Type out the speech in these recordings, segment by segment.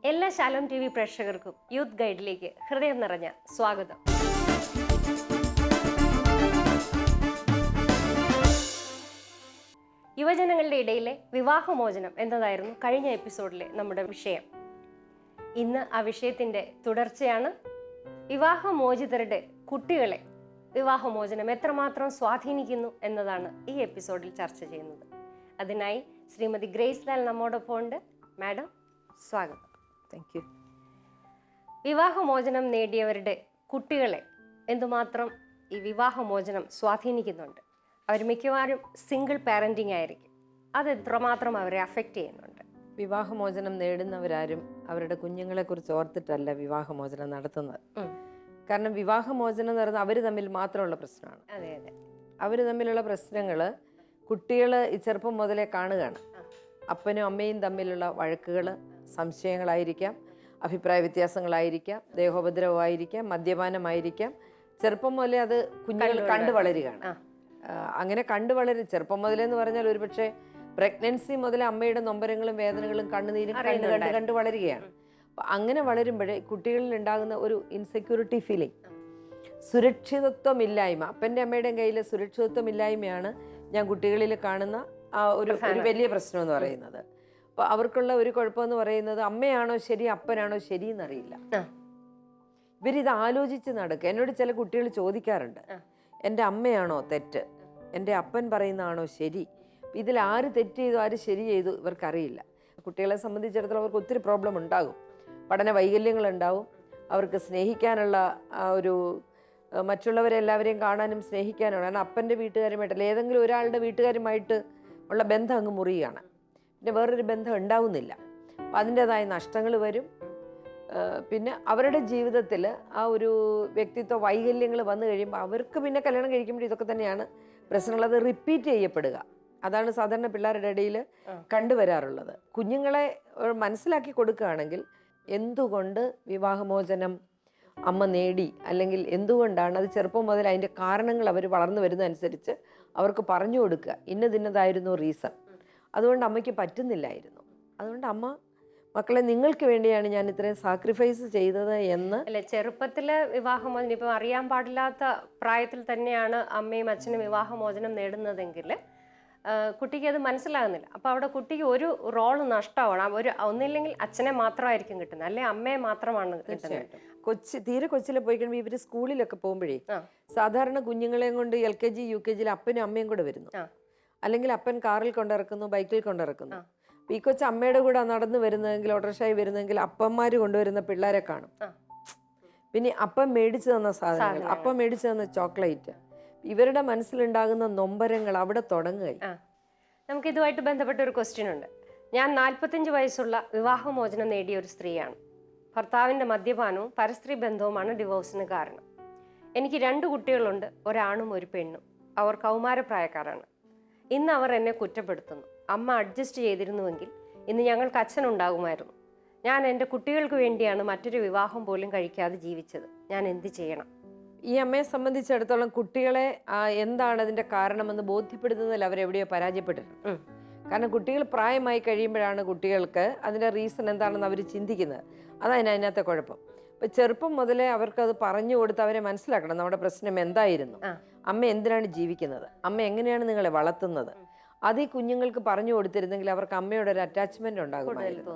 എല്ലാ ശാലോം TV പ്രേക്ഷകർക്കും youth ഗൈഡിലേക്ക് ഹൃദയം നിറഞ്ഞ സ്വാഗതം. യുവജനങ്ങളുടെ ഇടയിലെ വിവാഹമോചനം എന്നതായിരുന്നു കഴിഞ്ഞ എപ്പിസോഡിലെ നമ്മുടെ വിഷയം. ഇന്ന് ആ വിഷയത്തിൻ്റെ തുടർച്ചയാണ്. വിവാഹമോചിതരുടെ കുട്ടികളെ വിവാഹമോചനം എത്രമാത്രം സ്വാധീനിക്കുന്നു എന്നതാണ് ഈ എപ്പിസോഡിൽ ചർച്ച ചെയ്യുന്നത്. അതിനായി ശ്രീമതി ഗ്രേസ് ലാൽ നമ്മോടൊപ്പം ഉണ്ട്. മാഡം, സ്വാഗതം. Thank you. വിവാഹമോചനം നേടിയവരുടെ കുട്ടികളെ എന്തുമാത്രം ഈ വിവാഹമോചനം സ്വാധീനിക്കുന്നുണ്ട്? അവർ മിക്കവാറും സിംഗിൾ പാരൻറ്റിങ് ആയിരിക്കും. അത് എത്രമാത്രം അവരെ അഫക്റ്റ് ചെയ്യുന്നുണ്ട്? വിവാഹമോചനം നേടുന്നവരാരും അവരുടെ കുഞ്ഞുങ്ങളെക്കുറിച്ച് ഓർത്തിട്ടല്ല വിവാഹമോചനം നടത്തുന്നത്. കാരണം വിവാഹമോചനം എന്ന് പറയുന്നത് അവർ തമ്മിൽ മാത്രമുള്ള പ്രശ്നമാണ്. അതെ അതെ, അവർ തമ്മിലുള്ള പ്രശ്നങ്ങൾ കുട്ടികൾ ഈ ചെറുപ്പം മുതലേ കാണുകയാണ്. അപ്പനും അമ്മയും തമ്മിലുള്ള വഴക്കുകൾ, സംശയങ്ങളായിരിക്കാം, അഭിപ്രായ വ്യത്യാസങ്ങളായിരിക്കാം, ദേഹോപദ്രവമായിരിക്കാം, മദ്യപാനമായിരിക്കാം. ചെറുപ്പം മുതലേ അത് കുഞ്ഞുങ്ങൾ കണ്ടു വളരുകയാണ്. അങ്ങനെ കണ്ടു വളരും. ചെറുപ്പം മുതലെന്ന് പറഞ്ഞാൽ ഒരുപക്ഷെ പ്രഗ്നൻസി മുതൽ അമ്മയുടെ നൊമ്പരങ്ങളും വേദനകളും കണ്ണുനീരും കണ്ട് വളരുകയാണ്. അപ്പം അങ്ങനെ വളരുമ്പോഴേ കുട്ടികളിൽ ഉണ്ടാകുന്ന ഒരു ഇൻസെക്യൂരിറ്റി ഫീലിംഗ്, സുരക്ഷിതത്വമില്ലായ്മ, അപ്പൻ്റെ അമ്മയുടെയും കയ്യിൽ സുരക്ഷിതത്വമില്ലായ്മയാണ് ഞാൻ കുട്ടികളിൽ കാണുന്ന ആ ഒരു വലിയ പ്രശ്നം എന്ന് പറയുന്നത്. അപ്പോൾ അവർക്കുള്ള ഒരു കുഴപ്പമെന്ന് പറയുന്നത് അമ്മയാണോ ശരി, അപ്പനാണോ ശരി എന്നറിയില്ല. ഇവരിത് ആലോചിച്ച് നടക്കുക. എന്നോട് ചില കുട്ടികൾ ചോദിക്കാറുണ്ട്, എൻ്റെ അമ്മയാണോ തെറ്റ്, എൻ്റെ അപ്പൻ പറയുന്നതാണോ ശരി, ഇതിൽ ആര് തെറ്റ് ചെയ്തു ആര് ശരി ചെയ്തു ഇവർക്കറിയില്ല. കുട്ടികളെ സംബന്ധിച്ചിടത്തോളം അവർക്ക് ഒത്തിരി പ്രോബ്ലം ഉണ്ടാകും. പഠന വൈകല്യങ്ങളുണ്ടാവും. അവർക്ക് സ്നേഹിക്കാനുള്ള ഒരു മറ്റുള്ളവരെ എല്ലാവരെയും കാണാനും സ്നേഹിക്കാനും, കാരണം അപ്പൻ്റെ വീട്ടുകാരുമായിട്ടല്ല ഏതെങ്കിലും ഒരാളുടെ വീട്ടുകാരുമായിട്ട് ഉള്ള ബന്ധം അങ്ങ് മുറിയുകയാണ്. പിന്നെ വേറൊരു ബന്ധം ഉണ്ടാവുന്നില്ല. അപ്പം അതിൻ്റെതായ നഷ്ടങ്ങൾ വരും. പിന്നെ അവരുടെ ജീവിതത്തിൽ ആ ഒരു വ്യക്തിത്വ വൈകല്യങ്ങൾ വന്നു കഴിയുമ്പോൾ അവർക്ക് പിന്നെ കല്യാണം കഴിക്കുമ്പോൾ ഇതൊക്കെ തന്നെയാണ് പ്രശ്നങ്ങൾ. അത് റിപ്പീറ്റ് ചെയ്യപ്പെടുക. അതാണ് സാധാരണ പിള്ളേരുടെ ഇടയിൽ കണ്ടുവരാറുള്ളത്. കുഞ്ഞുങ്ങളെ മനസ്സിലാക്കി കൊടുക്കുകയാണെങ്കിൽ എന്തുകൊണ്ട് വിവാഹമോചനം അമ്മ നേടി, അല്ലെങ്കിൽ എന്തുകൊണ്ടാണ് അത് ചെറുപ്പം മുതൽ അതിൻ്റെ കാരണങ്ങൾ അവർ വളർന്നു വരുന്നതനുസരിച്ച് അവർക്ക് പറഞ്ഞു കൊടുക്കുക. ഇന്നതായിരുന്നു റീസൺ, അതുകൊണ്ട് അമ്മയ്ക്ക് പറ്റുന്നില്ലായിരുന്നു, അതുകൊണ്ട് അമ്മ മക്കളെ നിങ്ങൾക്ക് വേണ്ടിയാണ് ഞാൻ ഇത്രയും സാക്രിഫൈസ് ചെയ്തത് എന്ന്. അല്ലെ, ചെറുപ്പത്തിലെ വിവാഹമോചനം ഇപ്പം അറിയാൻ പാടില്ലാത്ത പ്രായത്തിൽ തന്നെയാണ് അമ്മയും അച്ഛനും വിവാഹമോചനം നേടുന്നതെങ്കിൽ കുട്ടിക്ക് അത് മനസ്സിലാകുന്നില്ല. അപ്പോൾ അവിടെ കുട്ടിക്ക് ഒരു റോള് നഷ്ടമാണ്. ഒന്നില്ലെങ്കിൽ അച്ഛനെ മാത്രമായിരിക്കും കിട്ടുന്നത്, അല്ലെ അമ്മയെ മാത്രമാണ് കിട്ടുന്നത്. തീരെ കൊച്ചിലെ പോയി കഴിയുമ്പോൾ ഇവർ സ്കൂളിലൊക്കെ പോകുമ്പോഴേ സാധാരണ കുഞ്ഞുങ്ങളെയും കൊണ്ട് LKG UKG അപ്പനും അമ്മയും കൂടെ വരുന്നു. അല്ലെങ്കിൽ അപ്പൻ കാറിൽ കൊണ്ടിറക്കുന്നു, ബൈക്കിൽ കൊണ്ടിറക്കുന്നു. ഈ കൊച്ചു അമ്മയുടെ കൂടെ നടന്നു വരുന്നതെങ്കിൽ, ഓട്ടോറിക്ഷായി വരുന്നതെങ്കിൽ അപ്പന്മാർ കൊണ്ടുവരുന്ന പിള്ളേരെ കാണും. പിന്നെ അപ്പം മേടിച്ചു തന്ന സാധനങ്ങൾ, അപ്പം മേടിച്ചു തന്ന ചോക്ലേറ്റ്, ഇവരുടെ മനസ്സിലുണ്ടാകുന്ന നൊമ്പരങ്ങൾ അവിടെ തുടങ്ങുകയായി. നമുക്ക് ഇതുമായിട്ട് ബന്ധപ്പെട്ട ഒരു ക്വസ്റ്റ്യൻ ഉണ്ട്. ഞാൻ 45 വയസ്സുള്ള വിവാഹമോചനം നേടിയ ഒരു സ്ത്രീയാണ്. ഭർത്താവിൻ്റെ മദ്യപാനവും പരസ്ത്രീ ബന്ധവുമാണ് ഡിവോഴ്സിന് കാരണം. എനിക്ക് 2 കുട്ടികളുണ്ട്, ഒരാണും ഒരു പെണ്ണും. അവർ കൗമാരപ്രായക്കാരാണ്. ഇന്ന് അവർ എന്നെ കുറ്റപ്പെടുത്തുന്നു. അമ്മ അഡ്ജസ്റ്റ് ചെയ്തിരുന്നുവെങ്കിൽ ഇന്ന് ഞങ്ങൾക്ക് അച്ഛനുണ്ടാകുമായിരുന്നു. ഞാൻ എൻ്റെ കുട്ടികൾക്ക് വേണ്ടിയാണ് മറ്റൊരു വിവാഹം പോലും കഴിക്കാതെ ജീവിച്ചത്. ഞാൻ എന്ത് ചെയ്യണം? ഈ അമ്മയെ സംബന്ധിച്ചിടത്തോളം കുട്ടികളെ എന്താണ് അതിൻ്റെ കാരണമെന്ന് ബോധ്യപ്പെടുത്തുന്നതിൽ അവരെവിടെയോ പരാജയപ്പെട്ടിട്ടുണ്ട്. കാരണം കുട്ടികൾ പ്രായമായി കഴിയുമ്പോഴാണ് കുട്ടികൾക്ക് അതിൻ്റെ റീസൺ എന്താണെന്ന് അവർ ചിന്തിക്കുന്നത്. അതാണ് അതിനകത്തെ കുഴപ്പം. ഇപ്പം ചെറുപ്പം മുതലേ അവർക്കത് പറഞ്ഞു കൊടുത്ത് അവരെ മനസ്സിലാക്കണം നമ്മുടെ പ്രശ്നം എന്തായിരുന്നു, അമ്മ എന്തിനാണ് ജീവിക്കുന്നത്, അമ്മ എങ്ങനെയാണ് നിങ്ങളെ വളർത്തുന്നത്. അത് ഈ കുഞ്ഞുങ്ങൾക്ക് പറഞ്ഞു കൊടുത്തിരുന്നെങ്കിൽ അവർക്ക് അമ്മയോട് ഒരു അറ്റാച്ച്മെന്റ് ഉണ്ടാകുമായിരുന്നു.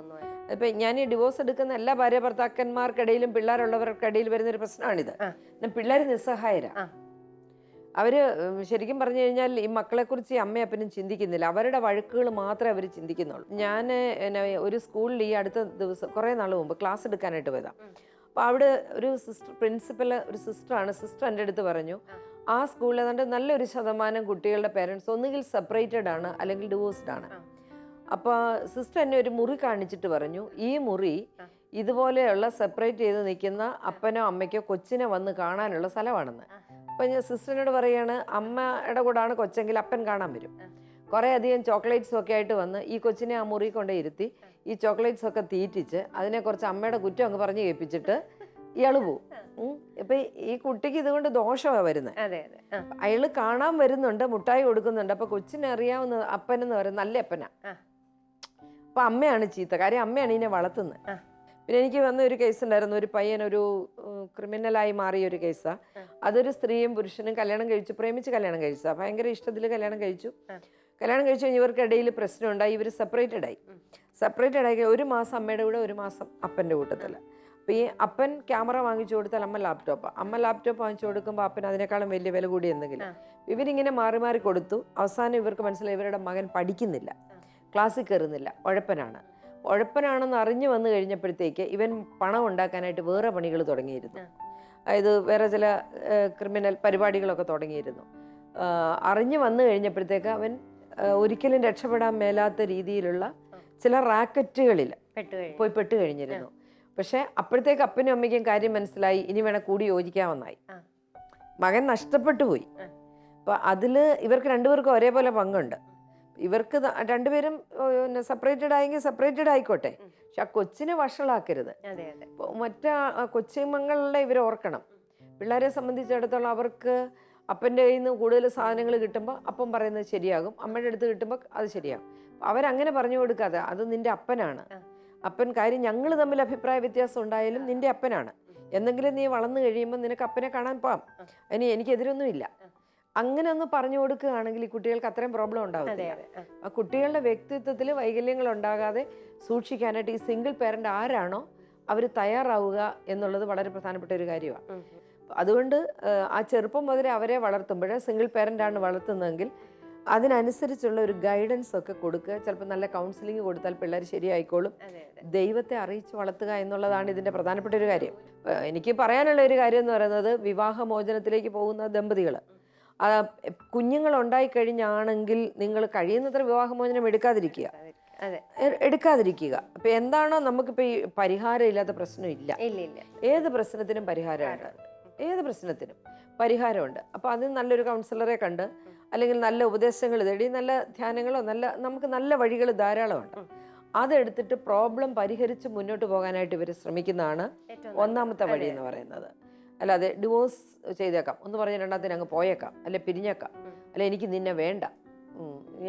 ഇപ്പം ഞാൻ ഈ ഡിവോഴ്സ് എടുക്കുന്ന എല്ലാ ഭാര്യ ഭർത്താക്കന്മാർക്കിടയിലും പിള്ളേരുള്ളവർക്കിടയിൽ വരുന്നൊരു പ്രശ്നമാണിത്. പിള്ളേർ നിസ്സഹായരാ. അവര് ശരിക്കും പറഞ്ഞു കഴിഞ്ഞാൽ ഈ മക്കളെക്കുറിച്ച് ഈ അമ്മയപ്പനും ചിന്തിക്കുന്നില്ല. അവരുടെ വഴക്കുകൾ മാത്രമേ അവർ ചിന്തിക്കുന്നുള്ളൂ. ഞാൻ ഒരു സ്കൂളിൽ ഈ അടുത്ത ദിവസം കുറേ നാൾ മുമ്പ് ക്ലാസ് എടുക്കാനായിട്ട് പോയതാണ്. അപ്പോൾ അവിടെ ഒരു പ്രിൻസിപ്പൽ ഒരു സിസ്റ്ററാണ്. സിസ്റ്റർ എൻ്റെ അടുത്ത് പറഞ്ഞു, ആ സ്കൂളിൽ ഏതാണ്ട് നല്ലൊരു ശതമാനം കുട്ടികളുടെ പേരൻസ് ഒന്നുകിൽ സെപ്പറേറ്റഡ് ആണ് അല്ലെങ്കിൽ ഡിവോഴ്സ്ഡ് ആണ്. അപ്പോൾ സിസ്റ്റർ എന്നെ ഒരു മുറി കാണിച്ചിട്ട് പറഞ്ഞു, ഈ മുറി ഇതുപോലെയുള്ള സെപ്പറേറ്റ് ചെയ്ത് നിൽക്കുന്ന അപ്പനോ അമ്മയ്ക്കോ കൊച്ചിനെ വന്ന് കാണാനുള്ള സ്ഥലമാണെന്ന്. അപ്പം ഞാൻ സിസ്റ്ററിനോട് പറയാണ്, അമ്മയുടെ കൂടാണ് കൊച്ചെങ്കിൽ അപ്പൻ കാണാൻ വരും. കുറേ അധികം ചോക്ലേറ്റ്സും ഒക്കെ ആയിട്ട് വന്ന് ഈ കൊച്ചിനെ ആ മുറി കൊണ്ടേ ഇരുത്തി ഈ ചോക്ലേറ്റ്സ് ഒക്കെ തീറ്റിച്ച് അതിനെ കുറച്ച് അമ്മയുടെ കുറ്റം അങ്ങ് പറഞ്ഞ് കേൾപ്പിച്ചിട്ട് ഇയാൾ പോവും. ഇപ്പം ഈ കുട്ടിക്ക് ഇതുകൊണ്ട് ദോഷമാണ് വരുന്നത്. അയാൾ കാണാൻ വരുന്നുണ്ട്, മുട്ടായി കൊടുക്കുന്നുണ്ട്. അപ്പോൾ കൊച്ചിനെ അറിയാവുന്ന അപ്പനെന്ന് പറയുന്നത് നല്ല അപ്പനാ. അപ്പം അമ്മയാണ് ചീത്ത, കാര്യം അമ്മയാണ് ഇതിനെ വളർത്തുന്നത്. പിന്നെ എനിക്ക് വന്ന ഒരു കേസ് ഉണ്ടായിരുന്നു, ഒരു പയ്യൻ ഒരു ക്രിമിനലായി മാറിയ ഒരു കേസാണ്. അതൊരു സ്ത്രീയും പുരുഷനും കല്യാണം കഴിച്ചു, പ്രേമിച്ച് കല്യാണം കഴിച്ചതാണ്. ഭയങ്കര ഇഷ്ടത്തിൽ കല്യാണം കഴിച്ചു. കല്യാണം കഴിച്ചു കഴിഞ്ഞ് ഇവർക്കിടയിൽ പ്രശ്നമുണ്ടായി. ഇവർ സെപ്പറേറ്റഡ് ആയി ഒരു മാസം അമ്മയുടെ കൂടെ, ഒരു മാസം അപ്പൻ്റെ കൂട്ടത്തിൽ. അപ്പോൾ ഈ അപ്പൻ ക്യാമറ വാങ്ങിച്ചു കൊടുത്താൽ അമ്മ ലാപ്ടോപ്പ് വാങ്ങിച്ചു കൊടുക്കുമ്പോൾ അപ്പൻ അതിനേക്കാളും വലിയ വില കൂടി എന്തെങ്കിലും. ഇവരിങ്ങനെ മാറി മാറി കൊടുത്തു. അവസാനം ഇവർക്ക് മനസ്സിലായി ഇവരുടെ മകൻ പഠിക്കുന്നില്ല, ക്ലാസ്സിൽ കയറുന്നില്ല, ഉഴപ്പനാണെന്ന് അറിഞ്ഞു വന്നു കഴിഞ്ഞപ്പോഴത്തേക്ക് ഇവൻ പണം ഉണ്ടാക്കാനായിട്ട് വേറെ പണികൾ തുടങ്ങിയിരുന്നു. അതായത് വേറെ ചില ക്രിമിനൽ പരിപാടികളൊക്കെ തുടങ്ങിയിരുന്നു. അറിഞ്ഞു വന്നു കഴിഞ്ഞപ്പോഴത്തേക്ക് അവൻ ഒരിക്കലും രക്ഷപ്പെടാൻ മേലാത്ത രീതിയിലുള്ള ചില റാക്കറ്റുകളിൽ പോയി പെട്ട് കഴിഞ്ഞിരുന്നു. പക്ഷെ അപ്പോഴത്തേക്ക് അപ്പനും അമ്മയ്ക്കും കാര്യം മനസ്സിലായി, ഇനി വേണേൽ കൂടി യോജിക്കാമെന്നായി. മകൻ നഷ്ടപ്പെട്ടു പോയി. അപ്പോൾ അതിൽ ഇവർക്ക് രണ്ടുപേർക്കും ഒരേപോലെ പങ്കുണ്ട്. ഇവർക്ക് രണ്ടുപേരും സെപ്പറേറ്റഡ് ആയെങ്കിൽ സെപ്പറേറ്റഡ് ആയിക്കോട്ടെ, പക്ഷെ ആ കൊച്ചിനെ വഷളാക്കരുത്. മറ്റേ കൊച്ചുമങ്ങളുടെ ഇവർ ഓർക്കണം. പിള്ളേരെ സംബന്ധിച്ചിടത്തോളം അവർക്ക് അപ്പൻ്റെ കയ്യിൽ നിന്ന് കൂടുതൽ സാധനങ്ങൾ കിട്ടുമ്പോൾ അപ്പം പറയുന്നത് ശരിയാകും, അമ്മയുടെ അടുത്ത് കിട്ടുമ്പോൾ അത് ശരിയാകും. അവരങ്ങനെ പറഞ്ഞു കൊടുക്കാതെ, അത് നിന്റെ അപ്പനാണ്, അപ്പൻ കാര്യം ഞങ്ങൾ തമ്മിൽ അഭിപ്രായ വ്യത്യാസം ഉണ്ടായാലും നിന്റെ അപ്പനാണ്, എന്തെങ്കിലും നീ വളർന്നു കഴിയുമ്പോൾ നിനക്ക് അപ്പനെ കാണാൻ പോവാം, അതിന് എനിക്കെതിരൊന്നുമില്ല. അങ്ങനെ ഒന്ന് പറഞ്ഞു കൊടുക്കുകയാണെങ്കിൽ ഈ കുട്ടികൾക്ക് അത്രയും പ്രോബ്ലം ഉണ്ടാവില്ല. ആ കുട്ടികളുടെ വ്യക്തിത്വത്തിൽ വൈകല്യങ്ങൾ ഉണ്ടാകാതെ സൂക്ഷിക്കാനായിട്ട് ഈ സിംഗിൾ പേരൻ്റ് ആരാണോ അവർ തയ്യാറാവുക എന്നുള്ളത് വളരെ പ്രധാനപ്പെട്ട ഒരു കാര്യമാണ്. അതുകൊണ്ട് ആ ചെറുപ്പം മുതലേ അവരെ വളർത്തുമ്പോൾ സിംഗിൾ പേരൻ്റാണ് വളർത്തുന്നതെങ്കിൽ അതിനനുസരിച്ചുള്ള ഒരു ഗൈഡൻസ് ഒക്കെ കൊടുക്കുക. ചിലപ്പോൾ നല്ല കൗൺസിലിംഗ് കൊടുത്താൽ പിള്ളേർ ശരിയായിക്കോളും. ദൈവത്തെ അറിയിച്ച് വളർത്തുക എന്നുള്ളതാണ് ഇതിൻ്റെ പ്രധാനപ്പെട്ട ഒരു കാര്യം. എനിക്ക് പറയാനുള്ള ഒരു കാര്യം എന്ന് പറയുന്നത്, വിവാഹമോചനത്തിലേക്ക് പോകുന്ന ദമ്പതികൾ കുഞ്ഞുങ്ങൾ ഉണ്ടായിക്കഴിഞ്ഞാണെങ്കിൽ നിങ്ങൾ കഴിയുന്നത്ര വിവാഹമോചനം എടുക്കാതിരിക്കുക. അപ്പം എന്താണോ നമുക്കിപ്പോൾ ഈ പരിഹാരം ഇല്ലാത്ത പ്രശ്നമില്ല. ഏത് പ്രശ്നത്തിനും പരിഹാരമുണ്ട്, ഏത് പ്രശ്നത്തിനും പരിഹാരമുണ്ട്. അപ്പോൾ അതിന് നല്ലൊരു കൗൺസിലറെ കണ്ട് അല്ലെങ്കിൽ നല്ല ഉപദേശങ്ങൾ തേടി നല്ല ധ്യാനങ്ങളോ നമുക്ക് നല്ല വഴികൾ ധാരാളമുണ്ട്. അതെടുത്തിട്ട് പ്രോബ്ലം പരിഹരിച്ച് മുന്നോട്ട് പോകാനായിട്ട് ഇവർ ശ്രമിക്കുന്നതാണ് ഒന്നാമത്തെ വഴി എന്ന് പറയുന്നത്. അല്ലാതെ ഡിവോഴ്സ് ചെയ്തേക്കാം ഒന്ന് പറഞ്ഞ് രണ്ടാമത്തിന് അങ്ങ് പോയേക്കാം, അല്ലെ പിരിഞ്ഞേക്കാം, അല്ലെ എനിക്ക് നിന്നെ വേണ്ട,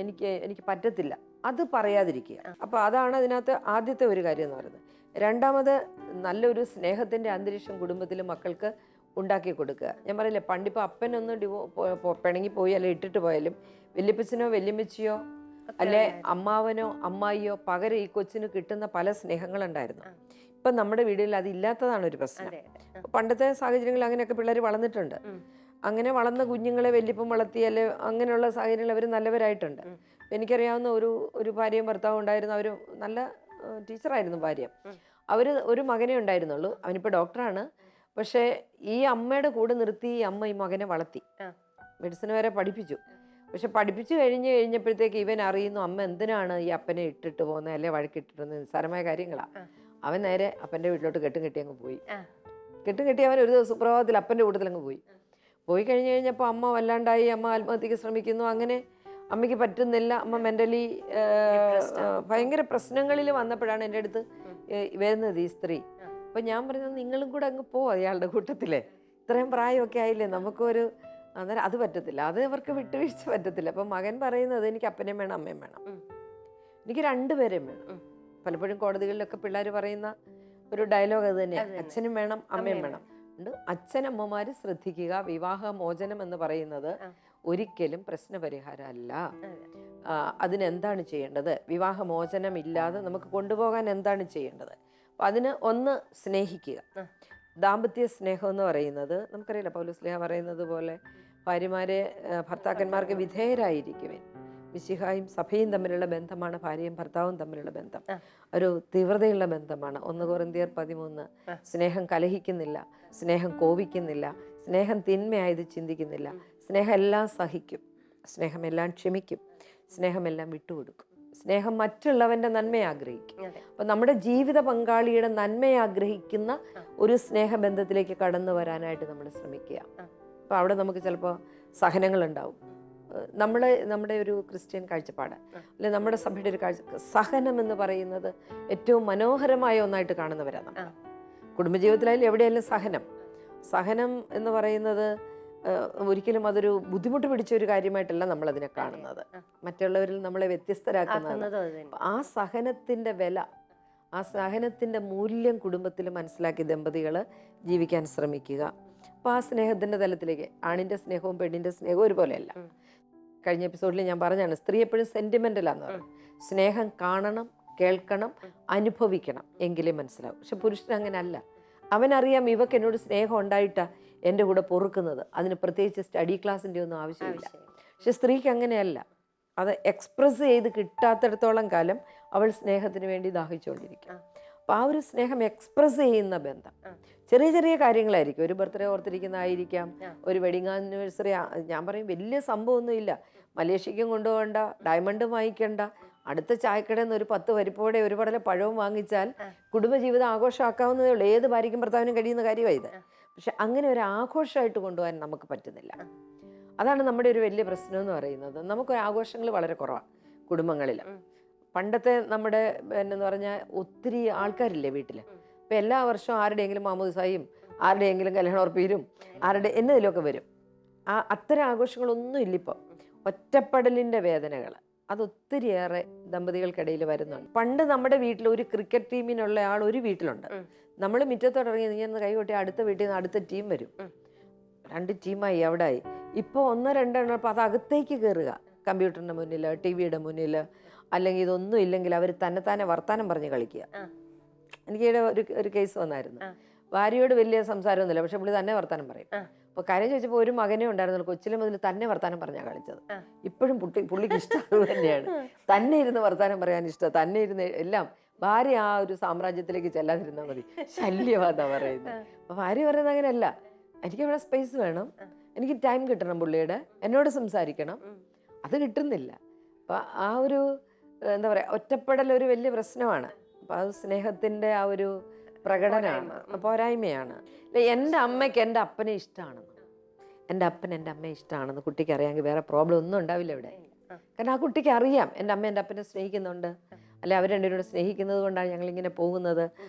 എനിക്ക് പറ്റത്തില്ല, അത് പറയാതിരിക്കുക. അപ്പോൾ അതാണ് അതിനകത്ത് ആദ്യത്തെ ഒരു കാര്യം എന്ന് പറയുന്നത്. രണ്ടാമത്, നല്ലൊരു സ്നേഹത്തിൻ്റെ അന്തരീക്ഷം കുടുംബത്തിലും മക്കൾക്ക് ഉണ്ടാക്കി കൊടുക്കുക. ഞാൻ പറയില്ലേ, പണ്ടിപ്പോൾ അപ്പനൊന്ന് പിണങ്ങിപ്പോയി അല്ലെ ഇട്ടിട്ട് പോയാലും വല്യപ്പച്ചനോ വല്യമ്മച്ചിയോ അല്ലെ അമ്മാവനോ അമ്മായിയോ പകരം ഈ കൊച്ചിന് കിട്ടുന്ന പല സ്നേഹങ്ങളുണ്ടായിരുന്നു. ഇപ്പം നമ്മുടെ വീടുകളിൽ അതില്ലാത്തതാണ് ഒരു പ്രശ്നം. പണ്ടത്തെ സാഹചര്യങ്ങളിൽ അങ്ങനെയൊക്കെ പിള്ളേർ വളർന്നിട്ടുണ്ട്. അങ്ങനെ വളർന്ന കുഞ്ഞുങ്ങളെ വല്യപ്പം വളർത്തി അല്ലെ അങ്ങനെയുള്ള സാഹചര്യങ്ങൾ അവർ നല്ലവരായിട്ടുണ്ട്. എനിക്കറിയാവുന്ന ഒരു ഭാര്യയും ഭർത്താവും ഉണ്ടായിരുന്നു. അവർ നല്ല ടീച്ചറായിരുന്നു ഭാര്യ. അവർ ഒരു മകനേ ഉണ്ടായിരുന്നുള്ളൂ. അവനിപ്പോൾ ഡോക്ടറാണ്. പക്ഷേ ഈ അമ്മയുടെ കൂടെ നിർത്തി ഈ അമ്മ ഈ മകനെ വളർത്തി, മെഡിസിൻ വരെ പഠിപ്പിച്ചു. പക്ഷെ പഠിപ്പിച്ചു കഴിഞ്ഞപ്പോഴത്തേക്ക് ഇവൻ അറിയുന്നു അമ്മ എന്തിനാണ് ഈ അപ്പനെ ഇട്ടിട്ട് പോകുന്നത്, അല്ലെ വഴക്കിട്ടിട്ട് നിസ്സാരമായ കാര്യങ്ങളാണ്. അവൻ നേരെ അപ്പൻ്റെ വീട്ടിലോട്ട് കെട്ടി അങ്ങ് പോയി. അവൻ ഒരു ദിവസം സുപ്രഭാതത്തിൽ അപ്പൻ്റെ കൂട്ടത്തിൽ അങ്ങ് പോയി കഴിഞ്ഞപ്പോൾ അമ്മ വല്ലാണ്ടായി. അമ്മ ആത്മഹത്യക്ക് ശ്രമിക്കുന്നു. അങ്ങനെ അമ്മയ്ക്ക് പറ്റുന്നില്ല. അമ്മ മെൻ്റലി ഭയങ്കര പ്രശ്നങ്ങളിൽ വന്നപ്പോഴാണ് എൻ്റെ അടുത്ത് വരുന്നത് ഈ സ്ത്രീ. അപ്പം ഞാൻ പറഞ്ഞത്, നിങ്ങളും കൂടെ അങ്ങ് അയാളുടെ കൂട്ടത്തിലെ, ഇത്രയും പ്രായമൊക്കെ ആയില്ലേ, നമുക്കൊരു അന്നേരം അത് പറ്റത്തില്ല, അത് അവർക്ക് വിട്ടുവീഴ്ച പറ്റത്തില്ല. അപ്പം മകൻ പറയുന്നത്, എനിക്ക് അപ്പനെയും വേണം അമ്മയും വേണം, എനിക്ക് രണ്ടുപേരെയും വേണം. പലപ്പോഴും കോടതികളിലൊക്കെ പിള്ളേർ പറയുന്ന ഒരു ഡയലോഗ് അത് തന്നെയാണ്, അച്ഛനും വേണം അമ്മയും വേണം. അച്ഛനമ്മമാർ ശ്രദ്ധിക്കുക, വിവാഹമോചനം എന്ന് പറയുന്നത് ഒരിക്കലും പ്രശ്നപരിഹാരം അല്ല. അതിനെന്താണ് ചെയ്യേണ്ടത്, വിവാഹമോചനം ഇല്ലാതെ നമുക്ക് കൊണ്ടുപോകാൻ എന്താണ് ചെയ്യേണ്ടത്? അപ്പം അതിന് ഒന്ന്, സ്നേഹിക്കുക. ദാമ്പത്യ സ്നേഹം എന്ന് പറയുന്നത് നമുക്കറിയില്ല, പൗലോസ്ലീഹ പറയുന്നത് പോലെ ഭാര്യമാരെ ഭർത്താക്കന്മാർക്ക് വിധേയരായിരിക്കുവാൻ. മിശിഹായും സഭയും തമ്മിലുള്ള ബന്ധമാണ് ഭാര്യയും ഭർത്താവും തമ്മിലുള്ള ബന്ധം. ഒരു തീവ്രതയുള്ള ബന്ധമാണ്. 1 കൊറിന്ത്യർ 13. സ്നേഹം കലഹിക്കുന്നില്ല, സ്നേഹം കോപിക്കുന്നില്ല, സ്നേഹം തിന്മയായത് ചിന്തിക്കുന്നില്ല, സ്നേഹം എല്ലാം സഹിക്കും, സ്നേഹമെല്ലാം ക്ഷമിക്കും, സ്നേഹമെല്ലാം വിട്ടുകൊടുക്കും, സ്നേഹം മറ്റുള്ളവൻ്റെ നന്മയെ ആഗ്രഹിക്കും. അതെ. അപ്പം നമ്മുടെ ജീവിത പങ്കാളിയുടെ നന്മയെ ആഗ്രഹിക്കുന്ന ഒരു സ്നേഹബന്ധത്തിലേക്ക് കടന്നു വരാനായിട്ട് നമ്മൾ ശ്രമിക്കുക. അപ്പോൾ അവിടെ നമുക്ക് ചിലപ്പോൾ സഹനങ്ങളുണ്ടാവും. നമ്മുടെ ഒരു ക്രിസ്ത്യൻ കാഴ്ചപ്പാട് അല്ലെങ്കിൽ നമ്മുടെ സഭയുടെ ഒരു സഹനം എന്ന് പറയുന്നത് ഏറ്റവും മനോഹരമായ ഒന്നായിട്ട് കാണുന്നവരാണ് നമ്മൾ. കുടുംബജീവിതത്തിലായാലും എവിടെയായാലും സഹനം എന്ന് പറയുന്നത് ഒരിക്കലും അതൊരു ബുദ്ധിമുട്ട് പിടിച്ച ഒരു കാര്യമായിട്ടല്ല നമ്മളതിനെ കാണുന്നത്. മറ്റുള്ളവരിൽ നമ്മളെ വ്യത്യസ്തരാക്കുന്നത്. ആ സഹനത്തിൻ്റെ വില, ആ സഹനത്തിൻ്റെ മൂല്യം കുടുംബത്തിൽ മനസ്സിലാക്കി ദമ്പതികൾ ജീവിക്കാൻ ശ്രമിക്കുക. അപ്പോൾ ആ സ്നേഹത്തിൻ്റെ തലത്തിലേക്ക് ആണിൻ്റെ സ്നേഹവും പെണ്ണിൻ്റെ സ്നേഹവും ഒരുപോലെയല്ല. കഴിഞ്ഞ എപ്പിസോഡിൽ ഞാൻ പറഞ്ഞാണ്, സ്ത്രീ എപ്പോഴും സെൻറ്റിമെൻ്റലാന്ന് പറയും. സ്നേഹം കാണണം, കേൾക്കണം, അനുഭവിക്കണം, എങ്കിലേ മനസ്സിലാവും. പക്ഷെ പുരുഷൻ അങ്ങനെ അല്ല. അവനറിയാം ഇവക്ക് എന്നോട് സ്നേഹം ഉണ്ടായിട്ടാണ് എൻ്റെ കൂടെ പൊറുക്കുന്നത്. അതിന് പ്രത്യേകിച്ച് സ്റ്റഡി ക്ലാസ്സിൻ്റെ ഒന്നും ആവശ്യമില്ല. പക്ഷെ സ്ത്രീക്ക് അങ്ങനെയല്ല. അത് എക്സ്പ്രസ് ചെയ്ത് കിട്ടാത്തിടത്തോളം കാലം അവൾ സ്നേഹത്തിന് വേണ്ടി ദാഹിച്ചുകൊണ്ടിരിക്കും. അപ്പോൾ ആ ഒരു സ്നേഹം എക്സ്പ്രസ് ചെയ്യുന്ന ബന്ധം ചെറിയ ചെറിയ കാര്യങ്ങളായിരിക്കും. ഒരു ബർത്ത്ഡേ ഓർത്തിരിക്കുന്നതായിരിക്കാം, ഒരു വെഡിങ് ആനിവേഴ്സറി. ഞാൻ പറയും വലിയ സംഭവമൊന്നുമില്ല. മലേഷ്യക്കും കൊണ്ടുപോകണ്ട, ഡയമണ്ടും വാങ്ങിക്കണ്ട, അടുത്ത ചായക്കടയിൽ നിന്ന് ഒരു 10 പരിപ്പോടെ ഒരു പടല പഴവും വാങ്ങിച്ചാൽ കുടുംബജീവിതം ആഘോഷമാക്കാവുന്നതേ ഉള്ളൂ. ഏത് ഭാര്യയ്ക്കും ഭർത്താവിനും കഴിയുന്ന കാര്യമാണ് ഇത്. പക്ഷെ അങ്ങനെ ഒരു ആഘോഷമായിട്ട് കൊണ്ടുപോകാൻ നമുക്ക് പറ്റുന്നില്ല. അതാണ് നമ്മുടെ ഒരു വലിയ പ്രശ്നം എന്ന് പറയുന്നത്. നമുക്കൊരു ആഘോഷങ്ങൾ വളരെ കുറവാണ് കുടുംബങ്ങളിൽ. പണ്ടത്തെ നമ്മുടെ എന്ന് പറഞ്ഞാൽ ഒത്തിരി ആൾക്കാരില്ലേ വീട്ടിൽ. ഇപ്പം എല്ലാ വർഷവും ആരുടെയെങ്കിലും മാമോദിസായും ആരുടെയെങ്കിലും കല്യാണോർപ്പീരും എന്നതിലൊക്കെ വരും. അത്തരം ആഘോഷങ്ങളൊന്നും ഇല്ലിപ്പോൾ. ഒറ്റപ്പെടലിൻ്റെ വേദനകൾ അതൊത്തിരിയേറെ ദമ്പതികൾക്കിടയിൽ വരുന്നുണ്ട്. പണ്ട് നമ്മുടെ വീട്ടിൽ ഒരു ക്രിക്കറ്റ് ടീമിനുള്ള ആൾ ഒരു വീട്ടിലുണ്ട്. നമ്മൾ മുറ്റത്തോട്ടിറങ്ങി നീന്ന് കൈകൊട്ടി അടുത്ത വീട്ടിൽ നിന്ന് അടുത്ത ടീം വരും. 2 ടീമായി അവിടെ ആയി. ഇപ്പോൾ 1-2 എണ്ണം. അപ്പോൾ അത് അകത്തേക്ക് കയറുക. കമ്പ്യൂട്ടറിൻ്റെ മുന്നിൽ, TV-യുടെ മുന്നിൽ, അല്ലെങ്കിൽ ഇതൊന്നും ഇല്ലെങ്കിൽ അവർ തന്നെ വർത്താനം പറഞ്ഞ് കളിക്കുക. എനിക്കിവിടെ ഒരു കേസ് വന്നായിരുന്നു. ഭാര്യയോട് വലിയ സംസാരമൊന്നുമില്ല, പക്ഷെ പുള്ളി തന്നെ വർത്താനം പറയും. അപ്പോൾ കാര്യം ചോദിച്ചപ്പോൾ ഒരു മകനേ ഉണ്ടായിരുന്നുള്ളൂ. കൊച്ചിലെ മുതൽ തന്നെ വർത്താനം പറഞ്ഞാൽ കളിച്ചത്. ഇപ്പോഴും പുള്ളിക്ക് ഇഷ്ടം അത് തന്നെയാണ്. തന്നെ ഇരുന്ന് വർത്താനം പറയാൻ ഇഷ്ടം, തന്നെ ഇരുന്ന് എല്ലാം. ഭാര്യ ആ ഒരു സാമ്രാജ്യത്തിലേക്ക് ചെല്ലാതിരുന്നാൽ മതി, ശല്യവാദ പറയുന്നത്. അപ്പോൾ ഭാര്യ പറയുന്നത് അങ്ങനെയല്ല. എനിക്കവിടെ സ്പേസ് വേണം, എനിക്ക് ടൈം കിട്ടണം, പുള്ളിയുടെ എന്നോട് സംസാരിക്കണം. അത് കിട്ടുന്നില്ല. അപ്പോൾ ആ ഒരു എന്താ പറയുക, ഒറ്റപ്പെടൽ ഒരു വലിയ പ്രശ്നമാണ്. അപ്പോൾ അത് സ്നേഹത്തിൻ്റെ ആ ഒരു പ്രകടനമാണ്, പോരായ്മയാണ്. എൻ്റെ അമ്മയ്ക്ക് എൻ്റെ അപ്പനെ ഇഷ്ടമാണെന്ന്, എൻ്റെ അപ്പൻ എൻ്റെ അമ്മയെ ഇഷ്ടമാണെന്ന് കുട്ടിക്ക് അറിയാമെങ്കിൽ വേറെ പ്രോബ്ലം ഒന്നും ഉണ്ടാവില്ല ഇവിടെ. കാരണം ആ കുട്ടിക്ക് അറിയാം എൻ്റെ അമ്മ എൻ്റെ അപ്പനെ സ്നേഹിക്കുന്നുണ്ട്, അല്ലെ അവർ രണ്ടുപേരോട് സ്നേഹിക്കുന്നത് കൊണ്ടാണ് ഞങ്ങളിങ്ങനെ പോകുന്നത്.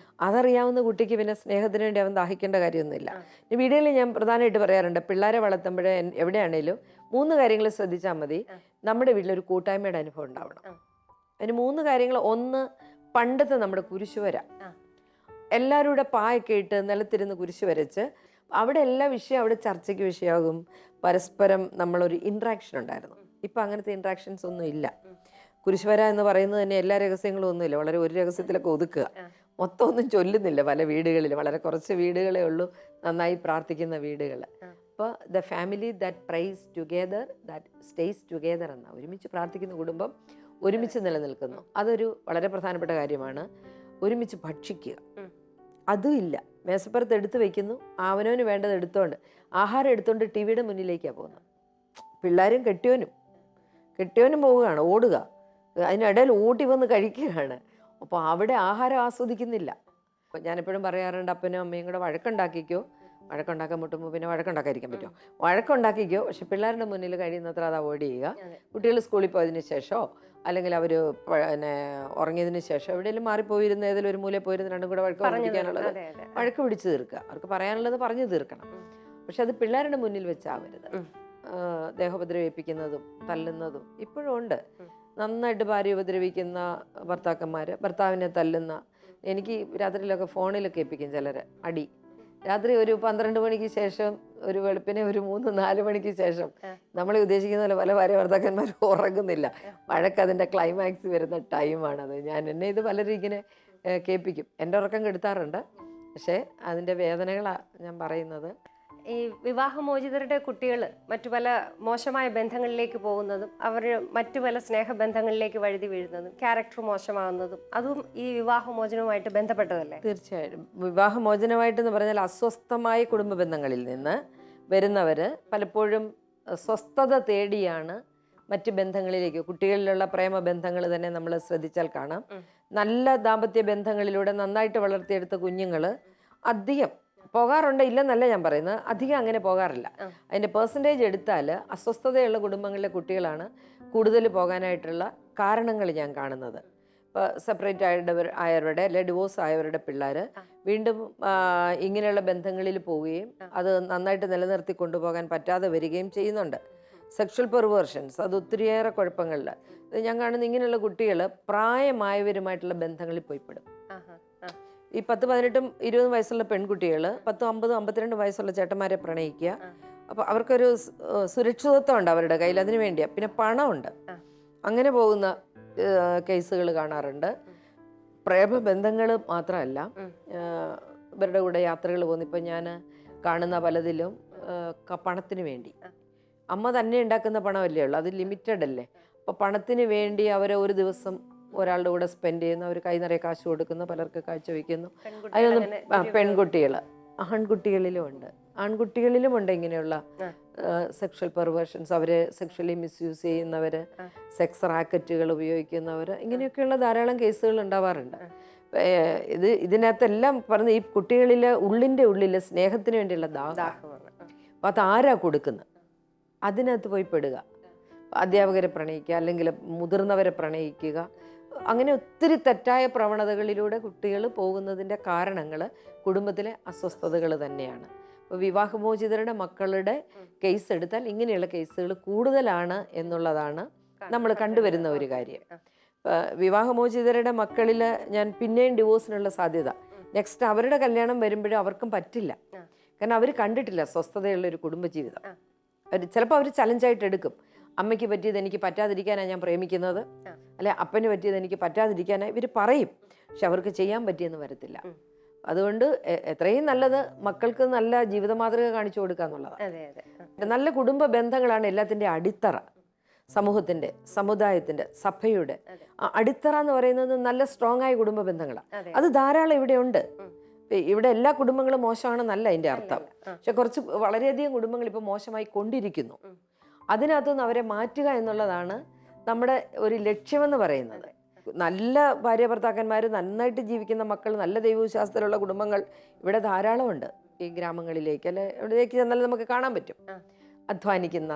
അതറിയാവുന്ന കുട്ടിക്ക് പിന്നെ സ്നേഹത്തിന് വേണ്ടി അവൻ ദാഹിക്കേണ്ട കാര്യമൊന്നുമില്ല. ഈ വീഡിയോയിൽ ഞാൻ പ്രധാനമായിട്ട് പറയാറുണ്ട്, പിള്ളേരെ വളർത്തുമ്പോഴേ എവിടെയാണേലും 3 കാര്യങ്ങൾ ശ്രദ്ധിച്ചാൽ മതി. നമ്മുടെ വീട്ടിലൊരു കൂട്ടായ്മയുടെ അനുഭവം ഉണ്ടാവണം. അതിന് 3 കാര്യങ്ങൾ. 1, പണ്ടത്തെ നമ്മുടെ കുരിശുവര. എല്ലാവരും കൂടെ പായൊക്കെ ഇട്ട് നിലത്തിരുന്ന് കുരിശ് വരച്ച് അവിടെ എല്ലാ വിഷയം അവിടെ ചർച്ചയ്ക്ക് വിഷയമാകും. പരസ്പരം നമ്മളൊരു ഇൻട്രാക്ഷൻ ഉണ്ടായിരുന്നു. ഇപ്പം അങ്ങനത്തെ ഇൻട്രാക്ഷൻസ് ഒന്നും ഇല്ല. കുരിശുവര എന്ന് പറയുന്നത് തന്നെ എല്ലാ രഹസ്യങ്ങളും ഒന്നുമില്ല. വളരെ ഒരു രഹസ്യത്തിലൊക്കെ ഒതുക്കുക. മൊത്തം ഒന്നും ചൊല്ലുന്നില്ല പല വീടുകളിൽ. വളരെ കുറച്ച് വീടുകളേ ഉള്ളൂ നന്നായി പ്രാർത്ഥിക്കുന്ന വീടുകൾ. അപ്പോൾ the family that prays together that stays together എന്ന ഒരുമിച്ച് പ്രാർത്ഥിക്കുന്ന കുടുംബം ഒരുമിച്ച് നിലനിൽക്കുന്നു. അതൊരു വളരെ പ്രധാനപ്പെട്ട കാര്യമാണ്. ഒരുമിച്ച് ഭക്ഷിക്കുക, അതും ഇല്ല. മേശപ്പുറത്ത് എടുത്ത് വയ്ക്കുന്നു, അവനവന് വേണ്ടത് എടുത്തോണ്ട് ആഹാരം എടുത്തോണ്ട് TV-യുടെ മുന്നിലേക്കാണ് പോകുന്നത്. പിള്ളേരും കെട്ടിയോനും പോവുകയാണ്, ഓടുക. അതിനിടയിൽ ഓട്ടി വന്ന് കഴിക്കുകയാണ്. അപ്പോൾ അവിടെ ആഹാരം ആസ്വദിക്കുന്നില്ല. അപ്പോൾ ഞാനെപ്പോഴും പറയാറുണ്ട്, അപ്പനും അമ്മയും കൂടെ വഴക്കുണ്ടാക്കാൻ മുട്ടുമ്പോൾ പിന്നെ വഴക്കുണ്ടാക്കാതിരിക്കാൻ പറ്റുമോ? വഴക്കുണ്ടാക്കിക്കോ, പക്ഷെ പിള്ളേരുടെ മുന്നിൽ കഴിയുന്നത്ര അത് അവോയ്ഡ് ചെയ്യുക. കുട്ടികൾ സ്കൂളിൽ പോയതിന് ശേഷമോ അല്ലെങ്കിൽ അവർ പിന്നെ ഉറങ്ങിയതിന് ശേഷം എവിടെയെങ്കിലും മാറിപ്പോയിരുന്ന ഏതെങ്കിലും ഒരു മൂലയിൽ പോയിരുന്ന രണ്ടും കൂടെ വഴക്ക് പിടിച്ച് തീർക്കുക. അവർക്ക് പറയാനുള്ളത് പറഞ്ഞു തീർക്കണം. പക്ഷെ അത് പിള്ളേരുടെ മുന്നിൽ വെച്ചാവരുത്. ദേഹോപദ്രവിപ്പിക്കുന്നതും തല്ലുന്നതും ഇപ്പോഴും ഉണ്ട്. നന്നായിട്ട് ഭാര്യ ഉപദ്രവിക്കുന്ന ഭർത്താക്കന്മാർ, ഭർത്താവിനെ തല്ലുന്ന. എനിക്ക് രാത്രിയിലൊക്കെ ഫോണിലൊക്കെ ഏൽപ്പിക്കും ചിലർ അടി. രാത്രി ഒരു 12 മണിക്ക് ശേഷം, ഒരു വെളുപ്പിനെ ഒരു 3-4 മണിക്ക് ശേഷം നമ്മളെ ഉദ്ദേശിക്കുന്ന പോലെ പല ഭാര്യ ഭർത്താക്കന്മാരും ഉറങ്ങുന്നില്ല. വഴക്കതിൻ്റെ ക്ലൈമാക്സ് വരുന്ന ടൈമാണത്. എന്നെ ഇത് പലരും ഇങ്ങനെ കേൾപ്പിക്കും. എൻ്റെ ഉറക്കം കെടുത്താറുണ്ട്. പക്ഷേ അതിൻ്റെ വേദനകളാണ് ഞാൻ പറയുന്നത്. ഈ വിവാഹമോചിതരുടെ കുട്ടികൾ മറ്റു പല മോശമായ ബന്ധങ്ങളിലേക്ക് പോകുന്നതും അവർ മറ്റു പല സ്നേഹബന്ധങ്ങളിലേക്ക് വഴുതി വീഴുന്നതും ക്യാരക്ടർ മോശമാകുന്നതും അതും ഈ വിവാഹമോചനവുമായിട്ട് ബന്ധപ്പെട്ടതല്ലേ? തീർച്ചയായിട്ടും. വിവാഹമോചനമായിട്ടെന്ന് പറഞ്ഞാൽ അസ്വസ്ഥമായ കുടുംബ ബന്ധങ്ങളിൽ നിന്ന് വരുന്നവർ പലപ്പോഴും സ്വസ്ഥത തേടിയാണ് മറ്റ് ബന്ധങ്ങളിലേക്ക്, കുട്ടികളിലുള്ള പ്രേമ ബന്ധങ്ങൾ തന്നെ നമ്മൾ ശ്രദ്ധിച്ചാൽ കാണാം. നല്ല ദാമ്പത്യ ബന്ധങ്ങളിലൂടെ നന്നായിട്ട് വളർത്തിയെടുത്ത കുഞ്ഞുങ്ങൾ അധികം പോകാറുണ്ട്, ഇല്ലെന്നല്ല ഞാൻ പറയുന്നത്, അധികം അങ്ങനെ പോകാറില്ല. അതിൻ്റെ പെർസെൻറ്റേജ് എടുത്താൽ അസ്വസ്ഥതയുള്ള കുടുംബങ്ങളിലെ കുട്ടികളാണ് കൂടുതൽ പോകാനായിട്ടുള്ള കാരണങ്ങൾ ഞാൻ കാണുന്നത്. ഇപ്പോൾ സെപ്പറേറ്റ് ആയവരുടെ അല്ലെ ഡിവോഴ്സ് ആയവരുടെ പിള്ളേർ വീണ്ടും ഇങ്ങനെയുള്ള ബന്ധങ്ങളിൽ പോവുകയും അത് നന്നായിട്ട് നിലനിർത്തി കൊണ്ടുപോകാൻ പറ്റാതെ വരികയും ചെയ്യുന്നുണ്ട്. സെക്ഷൽ പെർവേർഷൻസ് അത് ഒത്തിരിയേറെ കുഴപ്പങ്ങളിൽ ഞാൻ കാണുന്ന ഇങ്ങനെയുള്ള കുട്ടികൾ പ്രായമായവരുമായിട്ടുള്ള ബന്ധങ്ങളിൽ പോയിപ്പെടും. ഈ 10, 18, 20 വയസ്സുള്ള പെൺകുട്ടികൾ 10, 50, 52 വയസ്സുള്ള ചേട്ടന്മാരെ പ്രണയിക്കുക. അപ്പോൾ അവർക്കൊരു സുരക്ഷിതത്വം ഉണ്ട് അവരുടെ കയ്യിൽ, അതിനു വേണ്ടിയാണ്. പിന്നെ പണമുണ്ട്, അങ്ങനെ പോകുന്ന കേസുകൾ കാണാറുണ്ട്. പ്രേമബന്ധങ്ങൾ മാത്രമല്ല, ഇവരുടെ കൂടെ യാത്രകൾ പോകുന്നു. ഇപ്പം ഞാൻ കാണുന്ന പലതിലും പണത്തിന് വേണ്ടി, അമ്മ തന്നെ ഉണ്ടാക്കുന്ന പണമല്ലേ ഉള്ളൂ, അത് ലിമിറ്റഡ് അല്ലേ. അപ്പോൾ പണത്തിന് വേണ്ടി അവരെ ഒരു ദിവസം ഒരാളുടെ കൂടെ സ്പെൻഡ് ചെയ്യുന്നു, അവർ കൈ നിറയെ കാശ് കൊടുക്കുന്നു, പലർക്ക് കാഴ്ചവെക്കുന്നു. അതിനൊന്നും പെൺകുട്ടികൾ, ആൺകുട്ടികളിലും ഉണ്ട്, ആൺകുട്ടികളിലുമുണ്ട് ഇങ്ങനെയുള്ള സെക്ഷൽ പെർവേർഷൻസ്. അവരെ സെക്ഷലി മിസ്യൂസ് ചെയ്യുന്നവർ, സെക്സ് റാക്കറ്റുകൾ ഉപയോഗിക്കുന്നവർ, ഇങ്ങനെയൊക്കെയുള്ള ധാരാളം കേസുകൾ ഉണ്ടാവാറുണ്ട്. ഇതിനകത്തെല്ലാം പറഞ്ഞ ഈ കുട്ടികളിലെ ഉള്ളിൻ്റെ സ്നേഹത്തിന് വേണ്ടിയുള്ള ദാഹമാണ്. അപ്പം അതാരാ കൊടുക്കുന്നത്, അതിനകത്ത് പോയി പെടുക. അധ്യാപകരെ പ്രണയിക്കുക, അല്ലെങ്കിൽ മുതിർന്നവരെ പ്രണയിക്കുക, അങ്ങനെ ഒത്തിരി തെറ്റായ പ്രവണതകളിലൂടെ കുട്ടികൾ പോകുന്നതിൻ്റെ കാരണങ്ങൾ കുടുംബത്തിലെ അസ്വസ്ഥതകൾ തന്നെയാണ്. അപ്പോൾ വിവാഹമോചിതരുടെ മക്കളുടെ കേസ് എടുത്താൽ ഇങ്ങനെയുള്ള കേസുകൾ കൂടുതലാണ് എന്നുള്ളതാണ് നമ്മൾ കണ്ടുവരുന്ന ഒരു കാര്യം. വിവാഹമോചിതരുടെ മക്കളിൽ ഞാൻ പിന്നെയും ഡിവോഴ്സിനുള്ള സാധ്യത, നെക്സ്റ്റ് അവരുടെ കല്യാണം വരുമ്പോഴും അവർക്കും പറ്റില്ല. കാരണം അവർ കണ്ടിട്ടില്ല സ്വസ്ഥതയുള്ളൊരു കുടുംബജീവിതം. ചിലപ്പോൾ അവർ ചലഞ്ചായിട്ട് എടുക്കും. അമ്മയ്ക്ക് പറ്റിയത് എനിക്ക് പറ്റാതിരിക്കാനാണ് ഞാൻ പ്രേമിക്കുന്നത്, അല്ലെ അപ്പന് പറ്റിയത് എനിക്ക് പറ്റാതിരിക്കാനാണ് ഇവർ പറയും. പക്ഷെ അവർക്ക് ചെയ്യാൻ പറ്റിയെന്ന് വരത്തില്ല. അതുകൊണ്ട് എത്രയും നല്ലത് മക്കൾക്ക് നല്ല ജീവിത മാതൃക കാണിച്ചു കൊടുക്കുക എന്നുള്ളതാണ്. നല്ല കുടുംബ ബന്ധങ്ങളാണ് എല്ലാത്തിൻ്റെ അടിത്തറ. സമൂഹത്തിൻ്റെ, സമുദായത്തിൻ്റെ, സഭയുടെ അടിത്തറ എന്ന് പറയുന്നത് നല്ല സ്ട്രോങ് ആയ കുടുംബ ബന്ധങ്ങളാണ്. അത് ധാരാളം ഇവിടെ ഉണ്ട്. ഇവിടെ എല്ലാ കുടുംബങ്ങളും മോശമാണെന്നല്ല അതിൻ്റെ അർത്ഥം. പക്ഷെ കുറച്ച് വളരെയധികം കുടുംബങ്ങൾ ഇപ്പോൾ മോശമായി കൊണ്ടിരിക്കുന്നു. അതിനകത്തുനിന്ന് അവരെ മാറ്റുക എന്നുള്ളതാണ് നമ്മുടെ ഒരു ലക്ഷ്യമെന്ന് പറയുന്നത്. നല്ല ഭാര്യ ഭർത്താക്കന്മാർ, നന്നായിട്ട് ജീവിക്കുന്ന മക്കൾ, നല്ല ദൈവവിശ്വാസത്തിലുള്ള കുടുംബങ്ങൾ ഇവിടെ ധാരാളമുണ്ട്. ഈ ഗ്രാമങ്ങളിലേക്ക് അല്ലെ എവിടേക്ക് ചെന്നാലും നമുക്ക് കാണാൻ പറ്റും. അധ്വാനിക്കുന്ന,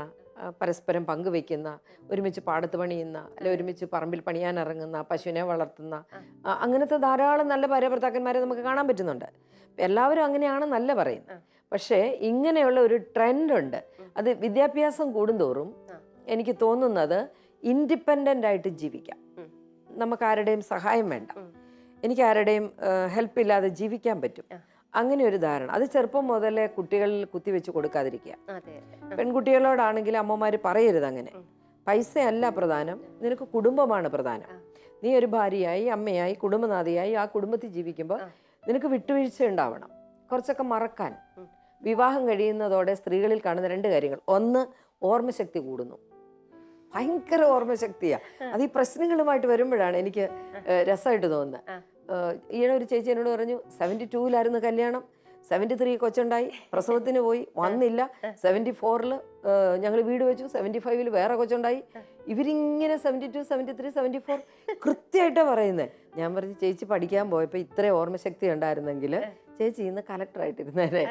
പരസ്പരം പങ്കുവെക്കുന്ന, ഒരുമിച്ച് പാടത്ത് പണിയുന്ന, അല്ലെ ഒരുമിച്ച് പറമ്പിൽ പണിയാൻ ഇറങ്ങുന്ന, പശുവിനെ വളർത്തുന്ന, അങ്ങനത്തെ ധാരാളം നല്ല ഭാര്യ ഭർത്താക്കന്മാരെ നമുക്ക് കാണാൻ പറ്റുന്നുണ്ട്. എല്ലാവരും അങ്ങനെയാണെന്നല്ല പറയുന്നത്. പക്ഷേ ഇങ്ങനെയുള്ള ഒരു ട്രെൻഡുണ്ട്. അത് വിദ്യാഭ്യാസം കൂടുന്തോറും എനിക്ക് തോന്നുന്നത് ഇൻഡിപെൻഡൻ്റ് ആയിട്ട് ജീവിക്കാം, നമുക്ക് ആരുടെയും സഹായം വേണ്ട, എനിക്ക് ആരുടെയും ഹെൽപ്പ് ഇല്ലാതെ ജീവിക്കാൻ പറ്റും, അങ്ങനെ ഒരു ധാരണ. അത് ചെറുപ്പം മുതലേ കുട്ടികളിൽ കുത്തിവെച്ച് കൊടുക്കാതിരിക്കുക. പെൺകുട്ടികളോടാണെങ്കിൽ അമ്മമാർ പറയരുത് അങ്ങനെ. പൈസയല്ല പ്രധാനം, നിനക്ക് കുടുംബമാണ് പ്രധാനം. നീ ഒരു ഭാര്യയായി, അമ്മയായി, കുടുംബനാഥിയായി ആ കുടുംബത്തിൽ ജീവിക്കുമ്പോൾ നിനക്ക് വിട്ടുവീഴ്ച ഉണ്ടാവണം, കുറച്ചൊക്കെ മറക്കാൻ. വിവാഹം കഴിയുന്നതോടെ സ്ത്രീകളിൽ കാണുന്ന 2 കാര്യങ്ങൾ. ഒന്ന്, ഓർമ്മശക്തി കൂടുന്നു, ഭയങ്കര ഓർമ്മശക്തിയാണ്. അത് ഈ പ്രശ്നങ്ങളുമായിട്ട് വരുമ്പോഴാണ് എനിക്ക് രസമായിട്ട് തോന്നുന്നത്. ഈയിടെ ഒരു ചേച്ചി എന്നോട് പറഞ്ഞു, 72-ലായിരുന്നു കല്യാണം, 73 കൊച്ചുണ്ടായി, പ്രസവത്തിന് പോയി, വന്നില്ല, 74-ൽ ഞങ്ങൾ വീട് വെച്ചു, 75-ൽ വേറെ കൊച്ചുണ്ടായി. ഇവരിങ്ങനെ 72, 73, 74 കൃത്യമായിട്ടാണ് പറയുന്നത്. ഞാൻ പറഞ്ഞു, ചേച്ചി പഠിക്കാൻ പോയപ്പോൾ ഇത്രയും ഓർമ്മശക്തി ഉണ്ടായിരുന്നെങ്കിൽ ചേച്ചി ഇന്ന് കലക്ടറായിട്ടിരുന്നേരെ,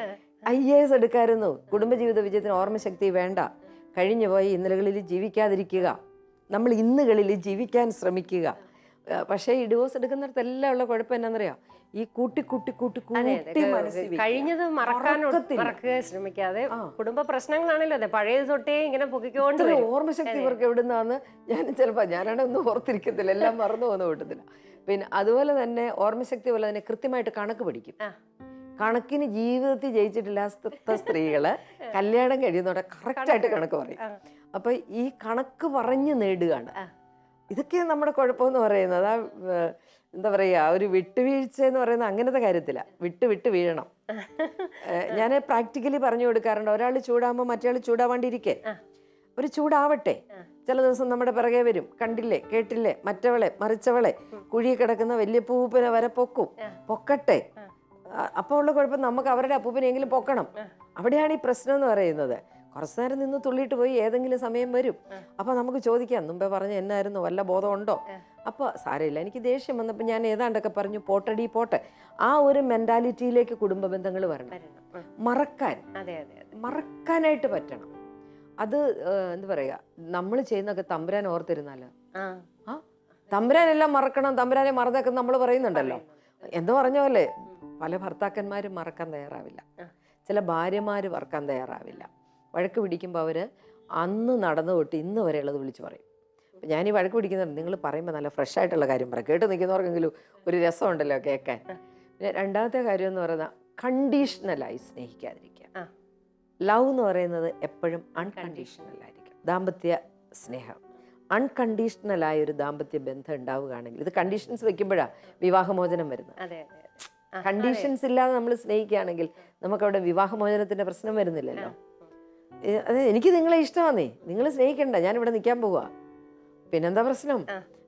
IAS എടുക്കായിരുന്നു. കുടുംബജീവിത വിജയത്തിന് ഓർമ്മശക്തി വേണ്ട. കഴിഞ്ഞു പോയി ഇന്നലകളിൽ ജീവിക്കാതിരിക്കുക, നമ്മൾ ഇന്നുകളിൽ ജീവിക്കാൻ ശ്രമിക്കുക. പക്ഷേ ഈ ഡിവോഴ്സ് എടുക്കുന്നിടത്തെല്ലാം ഉള്ള കുഴപ്പം എന്നാന്നറിയാം, ഈ കൂട്ടി കഴിഞ്ഞത് മറക്കുക ശ്രമിക്കാതെ കുടുംബ പ്രശ്നങ്ങളാണല്ലോ അതെ പഴയത് തൊട്ടേ ഇങ്ങനെ പൊക്കിക്കൊണ്ട് ഓർമ്മശക്തി ഇവർക്ക് എവിടുന്നാന്ന് ഞാനാണ് ഒന്നും ഓർത്തിരിക്കത്തില്ല, എല്ലാം മറന്നു പോകുന്ന കൂട്ടത്തില്ല. പിന്നെ അതുപോലെ തന്നെ ഓർമ്മശക്തി പോലെ തന്നെ കൃത്യമായിട്ട് കണക്ക് പഠിക്കും. കണക്കിന് ജീവിതത്തിൽ ജയിച്ചിട്ടില്ലാത്ത സ്ത്രീകള് കല്യാണം കഴിയുന്നതോടെ കറക്റ്റായിട്ട് കണക്ക് പറയും. അപ്പൊ ഈ കണക്ക് പറഞ്ഞു നേടുകയാണ്. ഇതൊക്കെ നമ്മുടെ കുഴപ്പമെന്ന് പറയുന്നത്. എന്താ പറയുക, ഒരു വിട്ടുവീഴ്ച എന്ന് പറയുന്നത് അങ്ങനത്തെ കാര്യത്തില. വിട്ട് വീഴണം. ഞാൻ പ്രാക്ടിക്കലി പറഞ്ഞു കൊടുക്കാറുണ്ട്, ഒരാൾ ചൂടാകുമ്പോൾ മറ്റേ ചൂടാവാണ്ടിരിക്കേ, ഒരു ചൂടാവട്ടെ. ചില ദിവസം നമ്മുടെ പിറകെ വരും, കണ്ടില്ലേ കേട്ടില്ലേ മറ്റവളെ മറിച്ചവളെ, കുഴി കിടക്കുന്ന വലിയ പൂപ്പനെ വരെ പൊക്കട്ടെ. അപ്പോൾ ഉള്ള കുഴപ്പം നമുക്ക് അവരുടെ അപ്പൂപ്പനെങ്കിലും പൊക്കണം. അവിടെയാണ് ഈ പ്രശ്നം എന്ന് പറയുന്നത്. കുറച്ച് നേരം നിന്ന് തുള്ളിയിട്ട് പോയി ഏതെങ്കിലും സമയം വരും. അപ്പോൾ നമുക്ക് ചോദിക്കാം, മുമ്പേ പറഞ്ഞ എന്നായിരുന്നു, വല്ല ബോധമുണ്ടോ? അപ്പോൾ സാരമില്ല, എനിക്ക് ദേഷ്യം വന്നപ്പോൾ ഞാൻ ഏതാണ്ടൊക്കെ പറഞ്ഞു, പോട്ടടി പോട്ടെ. ആ ഒരു മെൻറ്റാലിറ്റിയിലേക്ക് കുടുംബ ബന്ധങ്ങൾ വരണം. മറക്കാനായിട്ട് പറ്റണം. അത് എന്താ പറയുക, നമ്മൾ ചെയ്യുന്നതൊക്കെ തമ്പുരാൻ ഓർത്തിരുന്നാലോ. തമ്പുരാനെല്ലാം മറക്കണം, തമ്പുരാനെ മറന്നൊക്കെ നമ്മൾ പറയുന്നുണ്ടല്ലോ. എന്ന് പറഞ്ഞ പോലെ പല ഭർത്താക്കന്മാരും മറക്കാൻ തയ്യാറാവില്ല, ചില ഭാര്യമാർ മറക്കാൻ തയ്യാറാവില്ല. വഴക്ക് പിടിക്കുമ്പോൾ അവർ അന്ന് നടന്നു തൊട്ട് ഇന്ന് വരെയുള്ളത് വിളിച്ച് പറയും. അപ്പം ഞാൻ ഈ വഴക്ക് പിടിക്കുന്നുണ്ട്, നിങ്ങൾ പറയുമ്പോൾ നല്ല ഫ്രഷ് ആയിട്ടുള്ള കാര്യം പറയും, കേട്ട് നിൽക്കുന്നവർക്കെങ്കിലും ഒരു രസമുണ്ടല്ലോ കേൾക്കാൻ. പിന്നെ രണ്ടാമത്തെ കാര്യം എന്ന് പറയുന്നത് കണ്ടീഷണലായി സ്നേഹിക്കാതിരിക്കുക. ലവ് എന്ന് പറയുന്നത് എപ്പോഴും അൺകണ്ടീഷണൽ ആയിരിക്കും. ദാമ്പത്യ സ്നേഹം അൺകണ്ടീഷണലായ ഒരു ദാമ്പത്യ ബന്ധം ഉണ്ടാവുകയാണെങ്കിൽ, ഇത് കണ്ടീഷൻസ് വെക്കുമ്പോഴാണ് വിവാഹമോചനം വരുന്നത്. കണ്ടീഷൻസ് ഇല്ലാതെ നമ്മൾ സ്നേഹിക്കുകയാണെങ്കിൽ നമുക്കവിടെ വിവാഹമോചനത്തിന്റെ പ്രശ്നം വരുന്നില്ലല്ലോ. അത് എനിക്ക് നിങ്ങളെ ഇഷ്ടമാന്നേ, നിങ്ങൾ സ്നേഹിക്കണ്ട, ഞാനിവിടെ നിൽക്കാൻ പോവുക, പിന്നെന്താ പ്രശ്നം?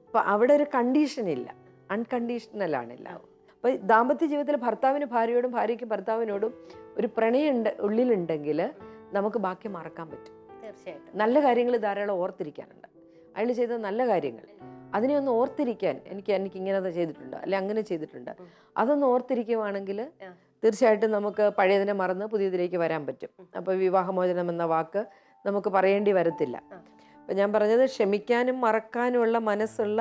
അപ്പം അവിടെ ഒരു കണ്ടീഷൻ ഇല്ല, അൺകണ്ടീഷണലാണ് എല്ലാവരും. അപ്പം ദാമ്പത്യ ജീവിതത്തിൽ ഭർത്താവിന് ഭാര്യയോടും ഭാര്യയ്ക്ക് ഭർത്താവിനോടും ഒരു പ്രണയം ഉള്ളിലുണ്ടെങ്കിൽ നമുക്ക് ബാക്കി മറക്കാൻ പറ്റും. തീർച്ചയായിട്ടും നല്ല കാര്യങ്ങൾ ധാരാളം ഓർത്തിരിക്കാനുണ്ട്. അയാൾ ചെയ്ത നല്ല കാര്യങ്ങൾ, അതിനെ ഒന്ന് ഓർത്തിരിക്കാൻ, എനിക്ക് ഇങ്ങനെ ചെയ്തിട്ടുണ്ട്, അല്ലെ അങ്ങനെ ചെയ്തിട്ടുണ്ട്, അതൊന്ന് ഓർത്തിരിക്കുവാണെങ്കിൽ തീർച്ചയായിട്ടും നമുക്ക് പഴയതിനെ മറന്ന് പുതിയതിലേക്ക് വരാൻ പറ്റും. അപ്പോൾ വിവാഹമോചനം എന്ന വാക്ക് നമുക്ക് പറയേണ്ടി വരത്തില്ല. അപ്പം ഞാൻ പറഞ്ഞത്, ക്ഷമിക്കാനും മറക്കാനുമുള്ള മനസ്സുള്ള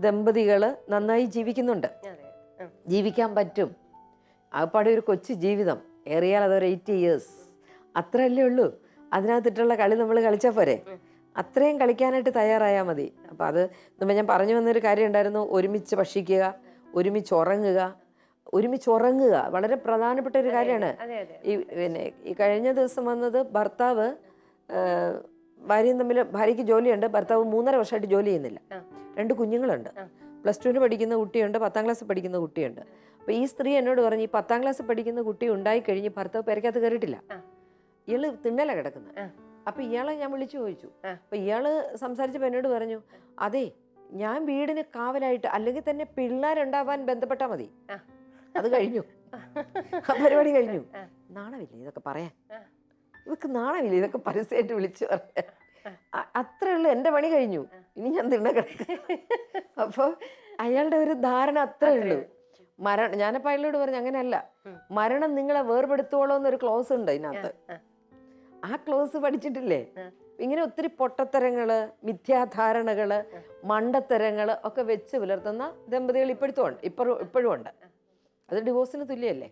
ദമ്പതികൾ നന്നായി ജീവിക്കുന്നുണ്ട്, ജീവിക്കാൻ പറ്റും. ആകപ്പാടെ ഒരു കൊച്ചു ജീവിതം, ഏറിയാൽ അതൊരു 80 years, അത്രയല്ലേ ഉള്ളൂ. അതിനകത്തിട്ടുള്ള കളി നമ്മൾ കളിച്ചാൽ പോരെ, അത്രയും കളിക്കാനായിട്ട് തയ്യാറായാൽ മതി. അപ്പം അത് നമ്മൾ ഞാൻ പറഞ്ഞു വന്നൊരു കാര്യം ഉണ്ടായിരുന്നു, ഒരുമിച്ച് ഭക്ഷിക്കുക, ഒരുമിച്ച് ഉറങ്ങുക വളരെ പ്രധാനപ്പെട്ട ഒരു കാര്യമാണ്. ഈ കഴിഞ്ഞ ദിവസം വന്നത്, ഭർത്താവ് ഭാര്യയും തമ്മിൽ, ഭാര്യയ്ക്ക് ജോലിയുണ്ട്, ഭർത്താവ് 3.5 വർഷമായിട്ട് ജോലി ചെയ്യുന്നില്ല, 2 കുഞ്ഞുങ്ങളുണ്ട്, +2 പഠിക്കുന്ന കുട്ടിയുണ്ട്, 10ാം ക്ലാസ് പഠിക്കുന്ന കുട്ടിയുണ്ട്. അപ്പോൾ ഈ സ്ത്രീ എന്നോട് പറഞ്ഞു, ഈ 10ാം ക്ലാസ് പഠിക്കുന്ന കുട്ടി ഉണ്ടായി കഴിഞ്ഞ് ഭർത്താവ് പെരക്കകത്ത് കയറിയിട്ടില്ല, ഇയാള് തിണ്ണല കിടക്കുന്നത്. അപ്പം ഇയാളെ ഞാൻ വിളിച്ചു ചോദിച്ചു. അപ്പം ഇയാള് സംസാരിച്ചപ്പോൾ എന്നോട് പറഞ്ഞു, അതെ, ഞാൻ വീടിന് കാവലായിട്ട്, അല്ലെങ്കിൽ തന്നെ പിള്ളേരുണ്ടാവാൻ ബന്ധപ്പെട്ടാൽ മതി, അത് കഴിഞ്ഞു, ആ പരിപാടി കഴിഞ്ഞു. നാണമില്ലേ ഇതൊക്കെ പറയാൻ, ഇവർക്ക് നാണമില്ല ഇതൊക്കെ പരസ്യമായിട്ട് വിളിച്ചു പറയാൻ. അത്രേ ഉള്ളൂ, എൻ്റെ പണി കഴിഞ്ഞു, ഇനി ഞാൻ തിണ്ണ കിടക്കും. അപ്പോൾ അയാളുടെ ഒരു ധാരണ അത്രേ ഉള്ളൂ. ഞാനപ്പോൾ അയാളോട് പറഞ്ഞു, അങ്ങനെയല്ല, മരണം നിങ്ങളെ വേർപെടുത്തോളൂ എന്നൊരു ക്ലോസ് ഉണ്ട് ഇതിനകത്ത്. ആ ക്ലോസ് പഠിച്ചിട്ടില്ലേ? ഇങ്ങനെ ഒത്തിരി പൊട്ടത്തരങ്ങള്, മിഥ്യാധാരണകള്, മണ്ടത്തരങ്ങള് ഒക്കെ വെച്ച് പുലർത്തുന്ന ദമ്പതികൾ ഇപ്പോഴും ഉണ്ട്. അത് ഡിവോഴ്സിന് തുല്യമല്ലേ,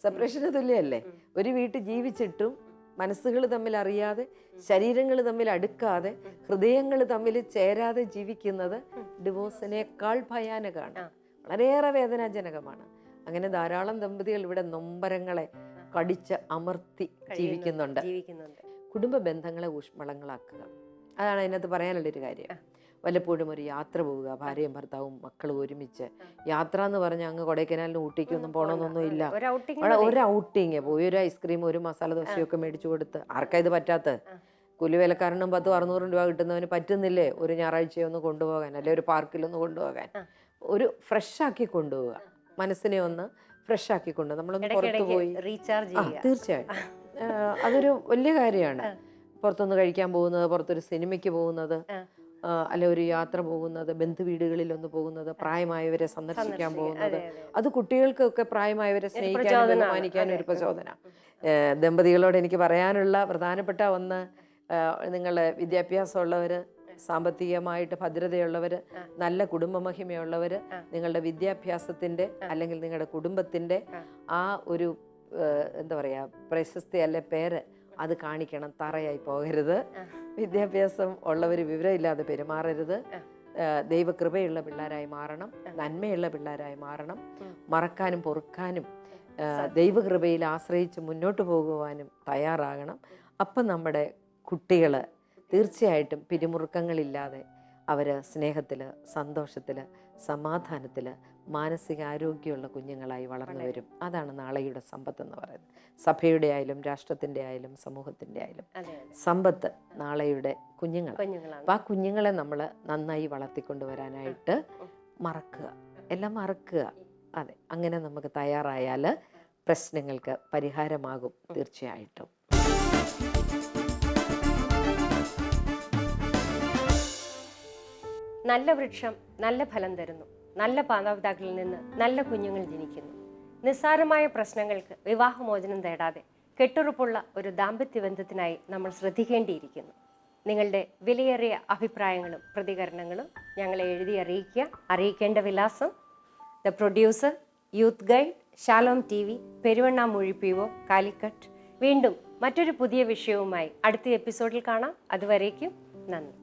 സെപ്പറേഷന് തുല്യമല്ലേ? ഒരു വീട്ടിൽ ജീവിച്ചിട്ടും മനസ്സുകൾ തമ്മിൽ അറിയാതെ, ശരീരങ്ങൾ തമ്മിൽ അടുക്കാതെ, ഹൃദയങ്ങൾ തമ്മിൽ ചേരാതെ ജീവിക്കുന്നത് ഡിവോഴ്സിനേക്കാൾ ഭയാനകമാണ്, വളരെയേറെ വേദനാജനകമാണ്. അങ്ങനെ ധാരാളം ദമ്പതികൾ ഇവിടെ നൊമ്പരങ്ങളെ കടിച്ച് അമർത്തി ജീവിക്കുന്നുണ്ട്. കുടുംബ ബന്ധങ്ങളെ ഊഷ്മളങ്ങളാക്കുക, അതാണ് അതിനകത്ത് പറയാനുള്ളൊരു കാര്യം. വല്ലപ്പോഴും ഒരു യാത്ര പോവുക, ഭാര്യയും ഭർത്താവും മക്കളും ഒരുമിച്ച്. യാത്ര എന്ന് പറഞ്ഞാൽ അങ്ങ് കൊടൈക്കനാലിനും ഊട്ടിക്കൊന്നും പോകണമെന്നൊന്നും ഇല്ല, ഒരു ഔട്ടിങ് പോയി ഒരു ഐസ്ക്രീം, ഒരു മസാല ദോശയൊക്കെ മേടിച്ചു കൊടുത്ത്. ആർക്കാ ഇത് പറ്റാത്ത? കൂലിവേലക്കാരനും 100-600 രൂപ കിട്ടുന്നവന് പറ്റുന്നില്ലേ ഒരു ഞായറാഴ്ചയൊന്ന് കൊണ്ടുപോകാൻ, അല്ലെ ഒരു പാർക്കിലൊന്ന് കൊണ്ടുപോകാൻ? ഒരു ഫ്രഷാക്കി കൊണ്ടുപോവുക, മനസ്സിനെ ഒന്ന് ഫ്രഷാക്കി കൊണ്ട് നമ്മളൊന്ന് പുറത്തു പോയി തീർച്ചയായിട്ടും അതൊരു വലിയ കാര്യമാണ്. പുറത്തൊന്ന് കഴിക്കാൻ പോകുന്നത്, പുറത്തൊരു സിനിമയ്ക്ക് പോകുന്നത്, അല്ലെ ഒരു യാത്ര പോകുന്നത്, ബന്ധുവീടുകളിലൊന്ന് പോകുന്നത്, പ്രായമായവരെ സന്ദർശിക്കാൻ പോകുന്നത്, അത് കുട്ടികൾക്കൊക്കെ പ്രായമായവരെ സ്നേഹിക്കാനും ബഹുമാനിക്കാനും ഒരു പ്രചോദന. ദമ്പതികളോട് എനിക്ക് പറയാനുള്ള പ്രധാനപ്പെട്ട ഒന്ന്, നിങ്ങളുടെ വിദ്യാഭ്യാസമുള്ളവർ, സാമ്പത്തികമായിട്ട് ഭദ്രതയുള്ളവർ, നല്ല കുടുംബമഹിമയുള്ളവർ, നിങ്ങളുടെ വിദ്യാഭ്യാസത്തിൻ്റെ അല്ലെങ്കിൽ നിങ്ങളുടെ കുടുംബത്തിൻ്റെ ആ ഒരു എന്താ പറയുക പ്രശസ്തി അല്ലെ പേര് അത് കാണിക്കണം. തറയായി പോകരുത്. വിദ്യാഭ്യാസം ഉള്ളവർ വിവരമില്ലാതെ പെരുമാറരുത്. ദൈവകൃപയുള്ള പിള്ളേരായി മാറണം, നന്മയുള്ള പിള്ളേരായി മാറണം, മറക്കാനും പൊറുക്കാനും ദൈവകൃപയിൽ ആശ്രയിച്ച് മുന്നോട്ട് പോകുവാനും തയ്യാറാകണം. അപ്പം നമ്മുടെ കുട്ടികൾ തീർച്ചയായിട്ടും പിരിമുറുക്കങ്ങളില്ലാതെ അവർ സ്നേഹത്തിൽ, സന്തോഷത്തിൽ, സമാധാനത്തിൽ, മാനസികാരോഗ്യമുള്ള കുഞ്ഞുങ്ങളായി വളർന്നു വരും. അതാണ് നാളെയുടെ സമ്പത്ത് എന്ന് പറയുന്നത്. സഭയുടെ ആയാലും രാഷ്ട്രത്തിൻ്റെ ആയാലും സമൂഹത്തിൻ്റെ ആയാലും സമ്പത്ത് നാളെയുടെ കുഞ്ഞുങ്ങളാണ്. അപ്പം ആ കുഞ്ഞുങ്ങളെ നമ്മൾ നന്നായി വളർത്തിക്കൊണ്ടുവരാനായിട്ട് മറക്കുക, എല്ലാം മറക്കുക. അതെ, അങ്ങനെ നമുക്ക് തയ്യാറായാൽ പ്രശ്നങ്ങൾക്ക് പരിഹാരമാകും തീർച്ചയായിട്ടും. നല്ല വൃക്ഷം നല്ല ഫലം തരുന്നു. നല്ല മാതാപിതാക്കളിൽ നിന്ന് നല്ല കുഞ്ഞുങ്ങൾ ജനിക്കുന്നു. നിസ്സാരമായ പ്രശ്നങ്ങൾക്ക് വിവാഹമോചനം തേടാതെ കെട്ടുറപ്പുള്ള ഒരു ദാമ്പത്യ ബന്ധത്തിനായി നമ്മൾ ശ്രദ്ധിക്കേണ്ടിയിരിക്കുന്നു. നിങ്ങളുടെ വിലയേറിയ അഭിപ്രായങ്ങളും പ്രതികരണങ്ങളും ഞങ്ങളെ എഴുതി അറിയിക്കുക. അറിയിക്കേണ്ട വിലാസം: the producer, youth guide, Shalom TV, Peruvannamuzhi PO, Calicut. വീണ്ടും മറ്റൊരു പുതിയ വിഷയവുമായി അടുത്ത എപ്പിസോഡിൽ കാണാം. അതുവരേക്കും നന്ദി.